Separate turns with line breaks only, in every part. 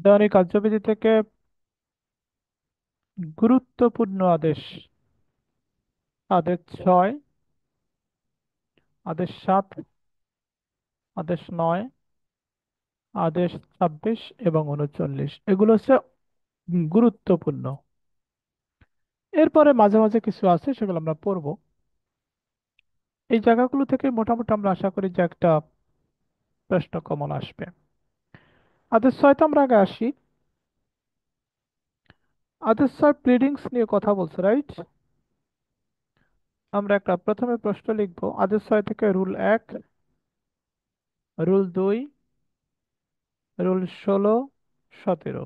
দেওয়ানি কার্যবিধি থেকে গুরুত্বপূর্ণ আদেশ: আদেশ 6, আদেশ 7, আদেশ 9, আদেশ 26 এবং 39, এগুলো হচ্ছে গুরুত্বপূর্ণ। এরপরে মাঝে মাঝে কিছু আছে, সেগুলো আমরা পড়বো। এই জায়গাগুলো থেকে মোটামুটি আমরা আশা করি যে একটা প্রশ্ন কমন আসবে। আদেশ 6 তো আমরা আগে আসি। আদেশ 6 প্লিডিংস নিয়ে কথা বলছে, রাইট? আমরা একটা প্রথমে প্রশ্ন লিখবো আদেশ 6 থেকে: রুল 1, রুল 2, রুল 16, 17,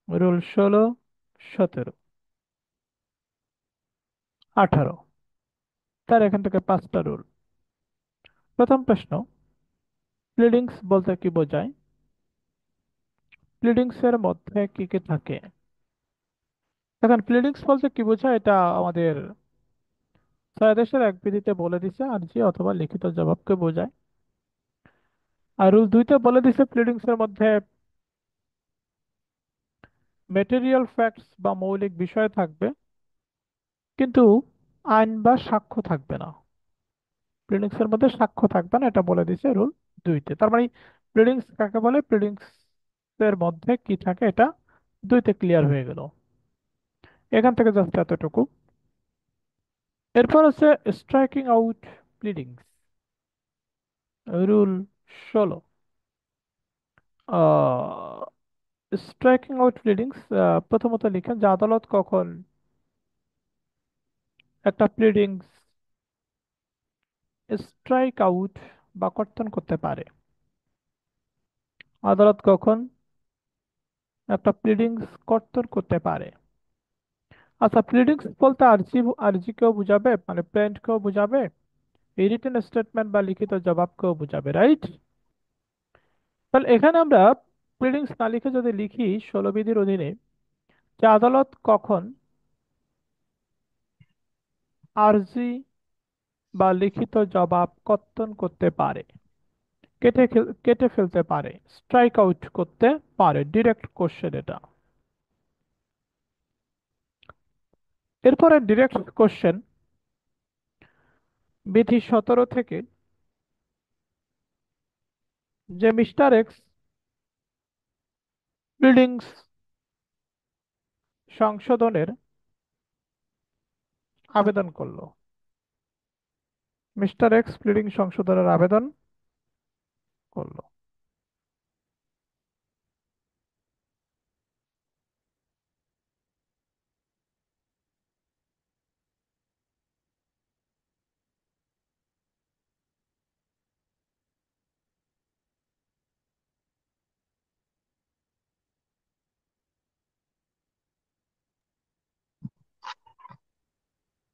রুল 16, 17, 18। তার এখান থেকে 5টা রুল। প্রথম প্রশ্ন: প্লিডিংস বলতে কি বোঝায়? প্লিডিংস এর মধ্যে কি কি থাকে? এখন প্লিডিংস বলতে কি বোঝায় এটা আমাদের ছয় এক বিধিতে বলে দিছে, আর্জি অথবা লিখিত জবাবকে বোঝায়। আর রুল 2-তে বলে দিছে প্লিডিংস এর মধ্যে মেটেরিয়াল ফ্যাক্টস বা মৌলিক বিষয় থাকবে, কিন্তু আইন বা সাক্ষ্য থাকবে না। প্লিডিংস এর মধ্যে সাক্ষ্য থাকবে না, এটা বলে দিছে রুল 2-তে। তার মানে প্লিডিংস কাকে বলে, প্লিডিংস এর মধ্যে কি থাকে, এটা 2-তে ক্লিয়ার হয়ে গেল। এখান থেকে জাস্ট এতটুকু। এরপর হচ্ছে striking out pleadings, rule 16। Striking out pleadings প্রথমত লিখেন যে আদালত কখন একটা প্লিডিংস স্ট্রাইক আউট বা কর্তন করতে পারে। আদালত কখন একটা প্লিডিংস কর্তন করতে পারে? আচ্ছা, প্লিডিংস বলতে আর্জিকেও বুঝাবে, মানে প্লেন্টকেও বুঝাবে, রিটেন স্টেটমেন্ট বা লিখিত জবাবকেও বুঝাবে, রাইট? তাহলে এখানে আমরা প্লিডিংস না লিখে যদি লিখি 16 বিধির অধীনে যে আদালত কখন আর্জি বা লিখিত জবাব কর্তন করতে পারে, কেটে ফেলতে পারে, স্ট্রাইক আউট করতে পারে, ডিরেক্ট কোশ্চেন এটা। এরপরে ডিরেক্ট কোশ্চেন বিধি 17 থেকে, যে মিস্টার X প্লিডিংস সংশোধনের আবেদন করলো। মিস্টার X প্লিডিং সংশোধনের আবেদন করলো।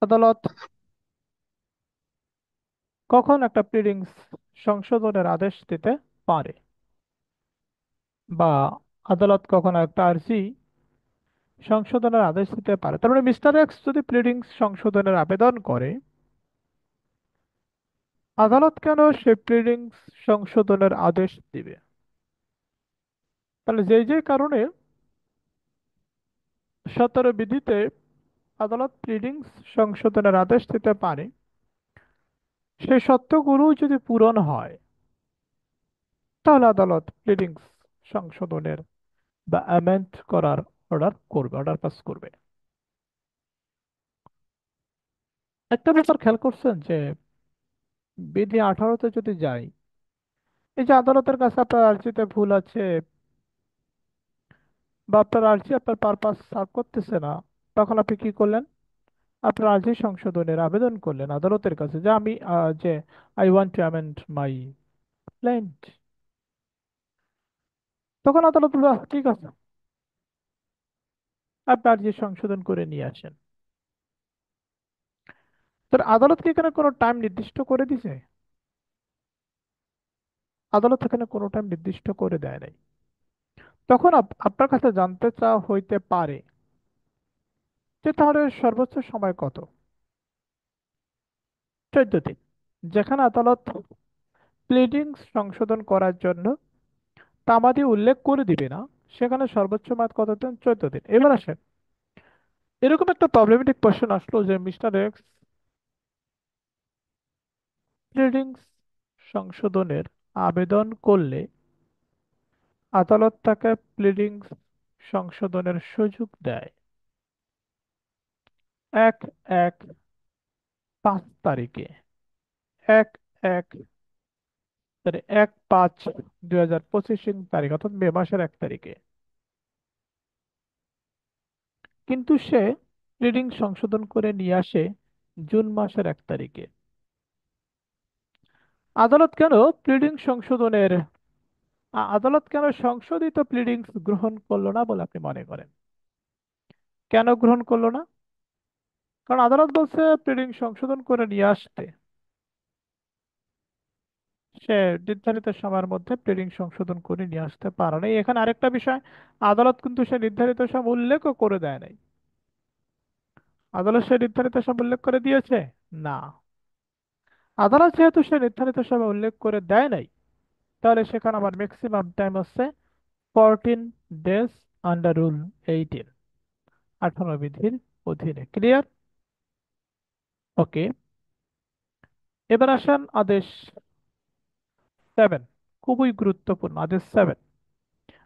আদালত কখন একটা প্লিডিংস সংশোধনের আদেশ দিতে পারে, বা আদালত কখন একটা আর্জি সংশোধনের আদেশ দিতে পারে? তার মানে মিস্টার X যদি প্লিডিংস সংশোধনের আবেদন করে, আদালত কেন সে প্লিডিংস সংশোধনের আদেশ দিবে? তাহলে যেই যেই কারণে 17 বিধিতে আদালত প্লিডিংস সংশোধনের আদেশ দিতে পারে, সেই শর্তগুলো যদি পূরণ হয়, তাহলে আদালত প্লিডিংস সংশোধনের বা অ্যামেন্ড করার অর্ডার পাস করবে। একটা ব্যাপার খেয়াল করছেন যে বিধি 18-তে যদি যাই, এই যে আদালতের কাছে আপনার আর্জিতে ভুল আছে, বা আপনার আর্জি আপনার পারপাস সার্ভ করতেছে না, তখন আপনি কি করলেন? আপনার আর্জি সংশোধনের আবেদন করলেন আদালতের কাছে যে আমি যে I want to amend my client. তখন আদালত বলবে, "আচ্ছা, ঠিক আছে, আপনি আর্জি সংশোধন করে নিয়ে আসেন।" তো আদালত কি এখানে কোনো টাইম নির্দিষ্ট করে দিছে? আদালত এখানে কোনো টাইম নির্দিষ্ট করে দেয় নাই। তখন আপনার কাছে জানতে চাওয়া হইতে পারে যে তাহলে সর্বোচ্চ সময় কত? 14 দিন। যেখানে আদালত প্লিডিংস সংশোধন করার জন্য তামাদি উল্লেখ করে দিবে না, সেখানে সর্বোচ্চ মেয়াদ কত দিন? 14 দিন। এবার আসেন, এরকম একটা প্রবলেমেটিক কোশ্চেন আসলো যে মিস্টার এক্স প্লিডিংস সংশোধনের আবেদন করলে আদালত তাকে প্লিডিংস সংশোধনের সুযোগ দেয় 1/1/5 তারিখে। 1/5/2025 তারিখ, অর্থাৎ মে মাসের 1 তারিখে। কিন্তু সে প্লিডিং সংশোধন করে নিয়ে আসে জুন মাসের 1 তারিখে। আদালত কেন প্লিডিং সংশোধনের আদালত কেন সংশোধিত প্লিডিংস গ্রহণ করলো না বলে আপনি মনে করেন? কেন গ্রহণ করলো না? কারণ আদালত বলছে প্লিডিং সংশোধন করে নিয়ে আসতে। সে নির্ধারিত সময়ের মধ্যে প্লিডিং সংশোধন করে নিয়ে আসতে পারে নাই। এখানে আরেকটা বিষয়, আদালত কিন্তু সে নির্ধারিত সময় উল্লেখও করে দেয় নাই। আদালত সে নির্ধারিত সময় উল্লেখ করে দিয়েছে? না। আদালত যেহেতু সে নির্ধারিত সময় উল্লেখ করে দেয় নাই, তাহলে সেখানে আমার ম্যাক্সিমাম টাইম হচ্ছে 14 ডেজ আন্ডার রুল 18, 18 বিধির অধীনে। ক্লিয়ার? ওকে। এবার আসেন আদেশ 7, খুবই গুরুত্বপূর্ণ আদেশ 7।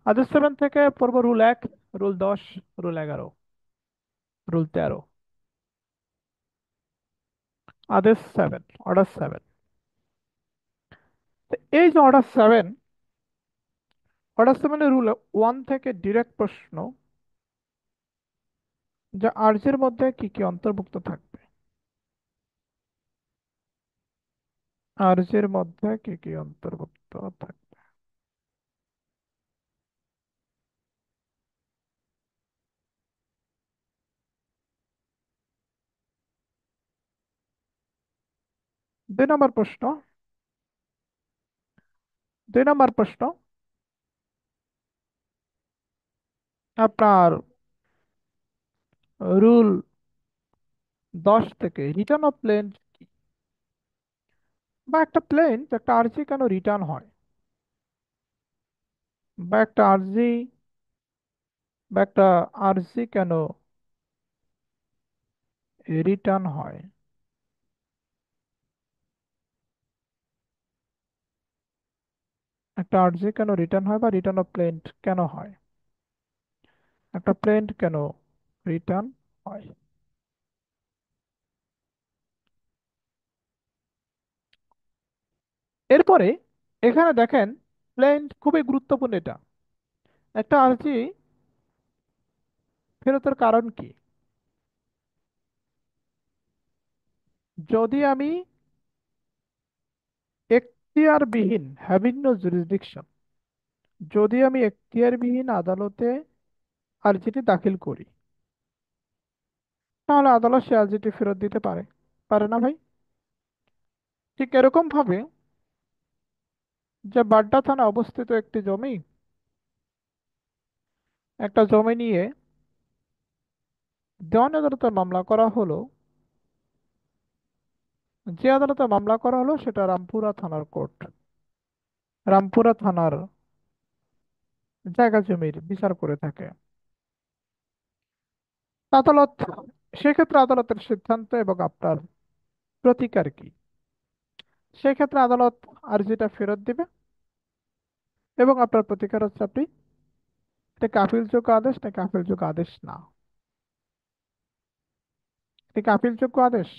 আদেশ 7 থেকে পড়ব রুল 1, রুল 10, রুল 11, রুল 13। আদেশ 7, অর্ডার 7। এই যে অর্ডার 7 রুল 1 থেকে ডিরেক্ট প্রশ্ন, যে আর্জির মধ্যে কি কি অন্তর্ভুক্ত থাকবে। আর্জির মধ্যে কি কি অন্তর্ভুক্ত থাকবে? 2 নম্বর প্রশ্ন, 2 নম্বর প্রশ্ন, আপনার রুল 10 থেকে রিটার্ন অফ প্লেন, বা একটা আর্জি কেন রিটার্ন হয়, বা একটা আর্জি বা একটা আর্জি কেন রিটার্ন হয়। একটা আর্জি কেন রিটার্ন হয়, বা রিটার্ন অফ প্লেন কেন হয়, একটা প্লেন কেন রিটার্ন হয়। এরপরে এখানে দেখেন, প্লেন খুবই গুরুত্বপূর্ণ এটা। একটা আর্জি ফেরতের কারণ কি? যদি আমি এখতিয়ারবিহীন, হ্যাভিং নো জুরিসডিকশন, যদি আমি এখতিয়ারবিহীন আদালতে আর্জিটি দাখিল করি, তাহলে আদালত সে আর্জিটি ফেরত দিতে পারে, পারে না ভাই? ঠিক এরকম ভাবে, যে বাড্ডা থানা অবস্থিত একটি জমি, একটা জমি নিয়ে দেওয়ানি আদালতে মামলা করা হলো। যে আদালতে মামলা করা হলো সেটা রামপুরা থানার কোর্ট, রামপুরা থানার জায়গা জমির বিচার করে থাকে আদালত। সেক্ষেত্রে আদালতের সিদ্ধান্ত এবং আপনার প্রতিকার কি? সেক্ষেত্রে আদালত আর্জিটা ফেরত দিবে, এবং আপনার প্রতিকার হচ্ছে আপনি, এটা কি আপিলযোগ্য আদেশ নাকি আপিলযোগ্য আদেশ না? এটা কি আপিলযোগ্য আদেশ?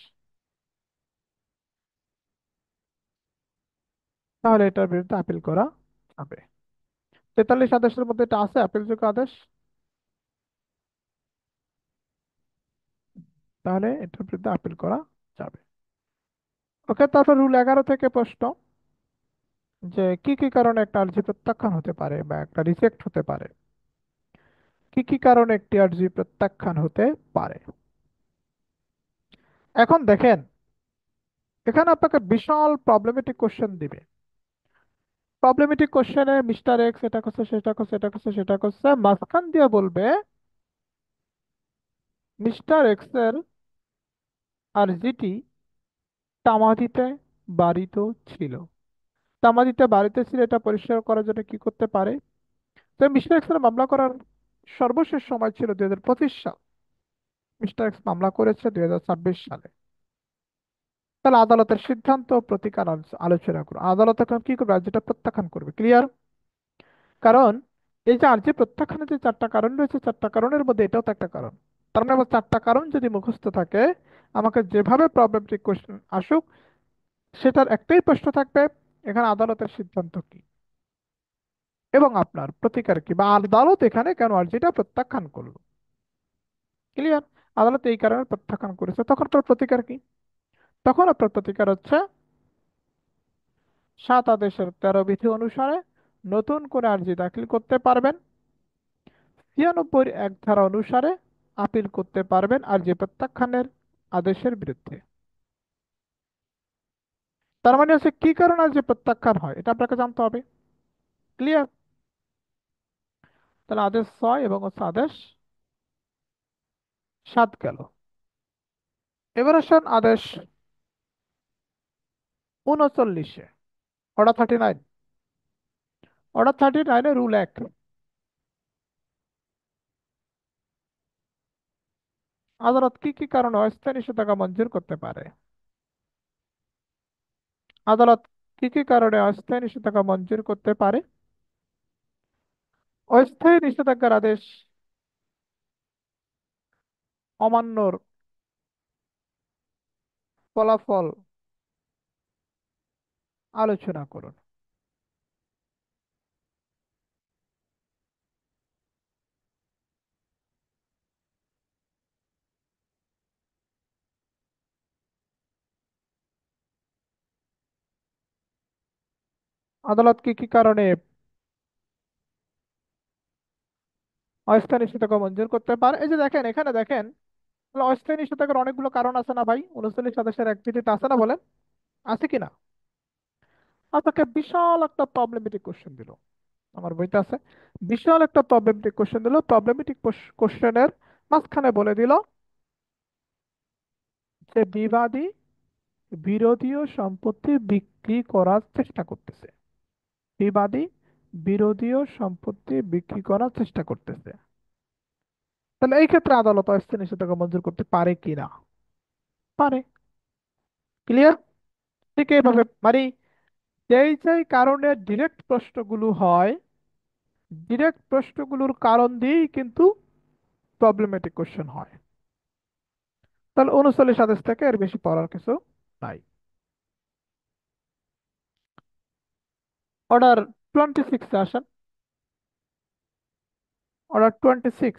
তাহলে এটার বিরুদ্ধে আপিল করা যাবে। 43 আদেশের মধ্যে এটা আছে, আপিলযোগ্য আদেশ। তাহলে এটার বিরুদ্ধে আপিল করা যাবে। ওকে, তারপর রুল 11 থেকে প্রশ্ন, যে কি কি কারণে একটা আর্জি প্রত্যাখ্যান হতে পারে বা একটা রিজেক্ট হতে পারে। কি কি কারণে একটি আর্জি প্রত্যাখ্যান হতে পারে? এখন দেখেন, এখানে আপনাকে বিশাল প্রবলেমেটিক কোশ্চেন দিবে। প্রবলেমেটিক কোশ্চেনে মিস্টার এক্স এটা করছে, সেটা করছে, এটা করছে, সেটা করছে, মাঝখান দিয়ে বলবে মিস্টার এক্স এর আর্জিটি তামাদিতে বারিত ছিল। তামাদিতে বাড়িতে ছিল, এটা পরিষ্কার করার জন্য কি করতে পারে? তো মিস্টার এক্সের মামলা করার সর্বশেষ সময় ছিল 2025 সাল। মিস্টার এক্স মামলা করেছে 2026 সালে। তাহলে আদালতের সিদ্ধান্ত ও প্রতিকার আলোচনা করো। আদালত এখন কি করবে? যেটা প্রত্যাখ্যান করবে, ক্লিয়ার? কারণ এই যে আর যে প্রত্যাখ্যানের যে চারটা কারণ রয়েছে, চারটা কারণের মধ্যে এটাও তো একটা কারণ। তার মানে আমার চারটা কারণ যদি মুখস্থ থাকে, আমাকে যেভাবে প্রবলেমটিক কোশ্চেন আসুক, সেটার একটাই প্রশ্ন থাকবে, এখানে আদালতের সিদ্ধান্ত কি এবং আপনার প্রতিকার কি, বা আদালত এখানে কেন আর যেটা প্রত্যাখ্যান করলো। ক্লিয়ার? আদালত এই কারণে প্রত্যাখ্যান করেছে, তখন আপনার প্রতিকার কি? তখন আপনার প্রতিকার হচ্ছে 7 আদেশের 13 বিধি অনুসারে নতুন করে আর্জি দাখিল করতে পারবেন। 96 এর 1 ধারা অনুসারে আপিল করতে পারবেন আর্জি প্রত্যাখ্যানের আদেশের বিরুদ্ধে। তার মানে হচ্ছে কি কারণে আর্জি প্রত্যাখ্যান হয় এটা আপনাকে জানতে হবে। ক্লিয়ার? তাহলে আদেশ 6 এবং হচ্ছে আদেশ 7 গেল। এবার আসেন আদেশ 39-এ, অর্ডার 39। অর্ডার 39-এ রুল 1, আদালত কি কি কারণে অস্থায়ী নিষেধাজ্ঞা মঞ্জুর করতে পারে? আদালত কি কি কারণে অস্থায়ী নিষেধাজ্ঞা মঞ্জুর করতে পারে? অস্থায়ী নিষেধাজ্ঞার আদেশ অমান্যর ফলাফল আলোচনা করুন। আদালত কি কি কারণে অস্থায়ী নিষেধাজ্ঞা মঞ্জুর করতে পারে? এই যে দেখেন, এখানে দেখেন, তাহলে অস্থায়ী নিষেধাজ্ঞার অনেকগুলো কারণ আছে না ভাই? 39 আদেশের 1 বিধিতে আছে না, বলেন? আছে কিনা? আপনাকে বিশাল একটা প্রবলেমেটিক কোশ্চেন দিল, আমার বইতে আছে। বিশাল একটা প্রবলেমেটিক কোশ্চেন দিল, প্রবলেমেটিক কোশ্চেনের মাঝখানে বলে দিল যে বিবাদী বিরোধীয় সম্পত্তি বিক্রি করার চেষ্টা করতেছে। বিবাদী বিরোধীয় সম্পত্তি বিক্রি করার চেষ্টা করতেছে। তাহলে এই ক্ষেত্রে আদালত অস্থায়ী নিষেধাজ্ঞা মঞ্জুর করতে পারে কিনা? পারে। ক্লিয়ার? ঠিক এইভাবে মানে যেই যেই কারণে ডিরেক্ট প্রশ্নগুলো হয়, ডিরেক্ট প্রশ্নগুলোর কারণ দিয়েই কিন্তু প্রবলেমেটিক কোশ্চেন হয়। তাহলে 39 আদেশ থেকে এর বেশি পড়ার কিছু নাই। অর্ডার 26-এ আসেন। অর্ডার 26,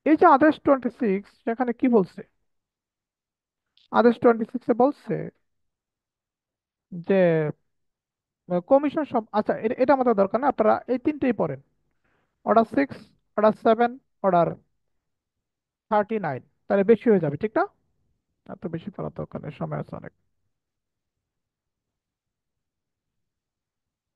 এই যে আদেশ 26, সেখানে কি বলছে? আদেশ 26-এ বলছে যে কমিশন সব, আচ্ছা এটা আমাদের দরকার না, আপনারা এই তিনটেই পড়েন। অর্ডার 6, অর্ডার 7, অর্ডার 39, তাহলে বেশি হয়ে যাবে, ঠিক না? এত বেশি পড়ার দরকার নেই, সময় আছে অনেক।